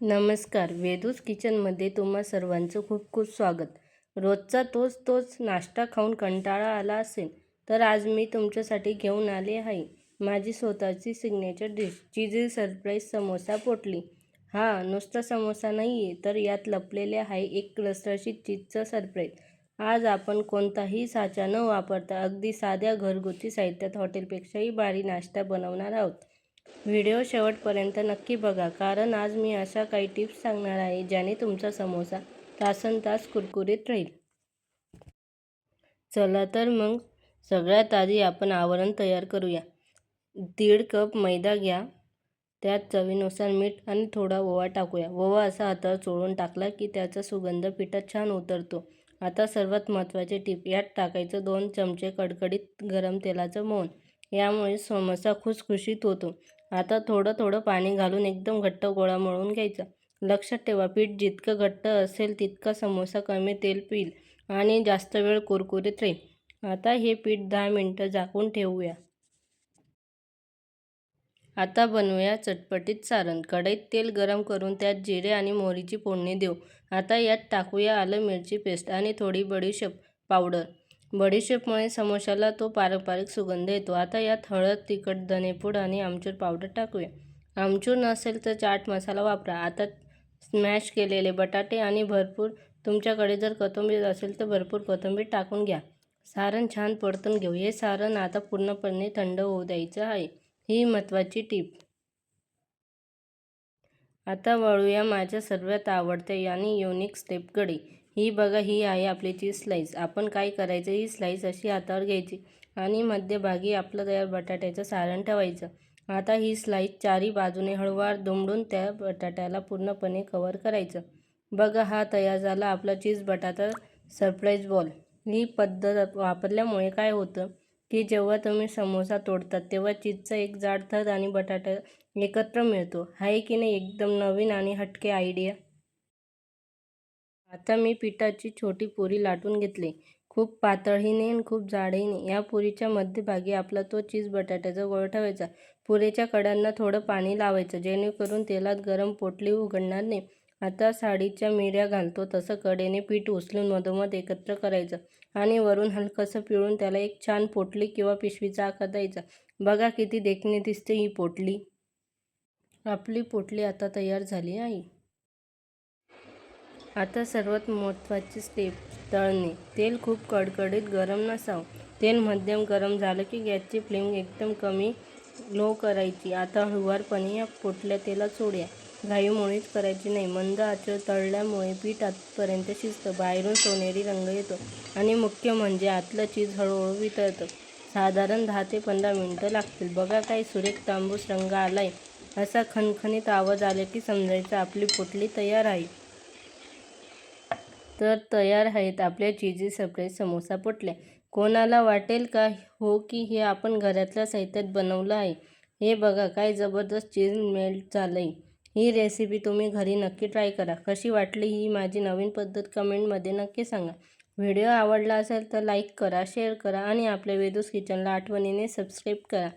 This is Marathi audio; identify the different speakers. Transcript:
Speaker 1: नमस्कार, वेदूस किचनमध्ये तुम्हा सर्वांचं खूप खूप स्वागत. रोजचा तोच नाश्ता खाऊन कंटाळा आला असेल तर आज मी तुमच्यासाठी घेऊन आले आहे माझी स्वतःची सिग्नेचर डिश, चीजी सरप्राईज समोसा पोटली. हा नुसता समोसा नाही आहे, तर यात लपलेले आहे एक रसरशीत चीजचा सरप्राईज. आज आपण कोणताही साचा न वापरता अगदी साध्या घरगुती साहित्यात हॉटेलपेक्षाही भारी नाश्ता बनवणार आहोत. व्हिडिओ शेवटपर्यंत नक्की बघा, कारण आज मी अशा काही टिप्स सांगणार आहे ज्याने तुमचा समोसा तासनतास कुरकुरीत राहील. चला तर मग सगळ्यात आधी आपण आवरण तयार करूया. 1.5 कप मैदा घ्या, त्यात चवीनुसार मीठ आणि थोडा ओवा टाकूया. ओवा असा हातावर चोळून टाकला की त्याचा सुगंध पिठात छान उतरतो. आता सर्वात महत्त्वाचे टिप, यात टाकायचं 2 चमचे कडकडीत गरम तेलाचं मोहन. यामुळे समोसा खुसखुशीत होतो. आता थोडं पाणी घालून एकदम घट्ट गोळा मळून घ्यायचा. लक्षात ठेवा, पीठ जितकं घट्ट असेल तितका समोसा कमी तेल पिईल आणि जास्त वेळ कुरकुरीत राहील. आता हे पीठ 10 मिनिटं झाकून ठेवूया. आता बनवूया चटपटीत सारण. कढईत तेल गरम करून त्यात जिरे आणि मोहरीची फोडणी देऊ. आता यात टाकूया आलं मिरची पेस्ट आणि थोडी बडीशेप पावडर. बडीशेपमुळे समोशाला तो पारंपरिक सुगंध येतो. आता यात हळद, तिखट, धनेपूड आणि आमचूर पावडर टाकूया. आमचूर नसेल तर चाट मसाला वापरा. आता स्मॅश केलेले बटाटे आणि तुमच्याकडे जर कोथिंबीर असेल तर भरपूर कोथिंबीर टाकून घ्या. सारण छान परतून घेऊ. हे सारण आता पूर्णपणे थंड होऊ द्यायचं आहे. ही महत्त्वाची टीप. आता वळूया माझ्या सर्वात आवडत्या आणि युनिक स्टेपकडे. ही बघा, ही आहे आपली चीज स्लाईस. आपण काय करायचं, ही स्लाईस अशी हातावर घ्यायची आणि मध्यभागी आपलं तयार बटाट्याचं सारण ठेवायचं. आता ही स्लाईस चारी बाजूने हळूवार दुमडून त्या बटाट्याला पूर्णपणे कव्हर करायचं. बघा, हा तयार झाला आपला चीज बटाटा सरप्राईज बॉल. ही पद्धत वापरल्यामुळे काय होतं की जेव्हा तुम्ही समोसा तोडतात तेव्हा चीजचा एक जाड थर आणि बटाटा एकत्र मिळतो. आहे की नाही एकदम नवीन आणि हटके आयडिया. आता मी पिठाची छोटी पुरी लाटून घेतली. खूप पातळही नाही आणि खूप जाडही नाही. या पुरीच्या मध्यभागी आपला तो चीज बटाट्याचा गोळा ठेवायचा. पुरीच्या कड्यांना थोडं पाणी लावायचं जेणेकरून तेलात गरम पोटली उघडणार नाही. आता साडीच्या मिऱ्या घालतो तसं कडेने पीठ उचलून मधोमध एकत्र करायचं आणि वरून हलकंसं पिळून त्याला एक छान पोटली किंवा पिशवीचा आकार द्यायचा. बघा किती देखणी दिसते ही पोटली. आपली पोटली आता तयार झाली आहे. आता सर्वात महत्त्वाची स्टेप, तळणे. तेल खूप कडकडीत गरम नसावं. तेल मध्यम गरम झालं की गॅसची फ्लेम एकदम कमी लो करायची. आता हळूवारपणे या पोटल्या तेलात सोडूया. घाई मुळीच करायची नाही. मंद आचेवर तळल्यामुळे पीठ आतपर्यंत शिजतं, बाहेरून सोनेरी रंग येतो आणि मुख्य म्हणजे आतलं चीज हळूहळू वितळतं. साधारण 10 ते 15 मिनिटं लागतील. बघा, काय सुरेख तांबूस रंग आलाय. असा खणखणीत आवाज आला की समजायचं आपली पोटली तयार आहे. तर तयार आहेत आपल्या चीजी सरप्राईज समोसा पोटल्या. कोणाला वाटेल का हो की हे आपण घरातल्या साहित्यात बनवलं आहे. हे बघा, काय जबरदस्त चीज मेल्ट झालंय. ही रेसिपी तुम्ही घरी नक्की ट्राय करा. कशी वाटली ही माझी नवीन पद्धत कमेंटमध्ये नक्की सांगा. व्हिडिओ आवडला असेल तर लाईक करा, शेअर करा आणि आपल्या वेदूस किचनला आठवणीने सबस्क्राईब करा.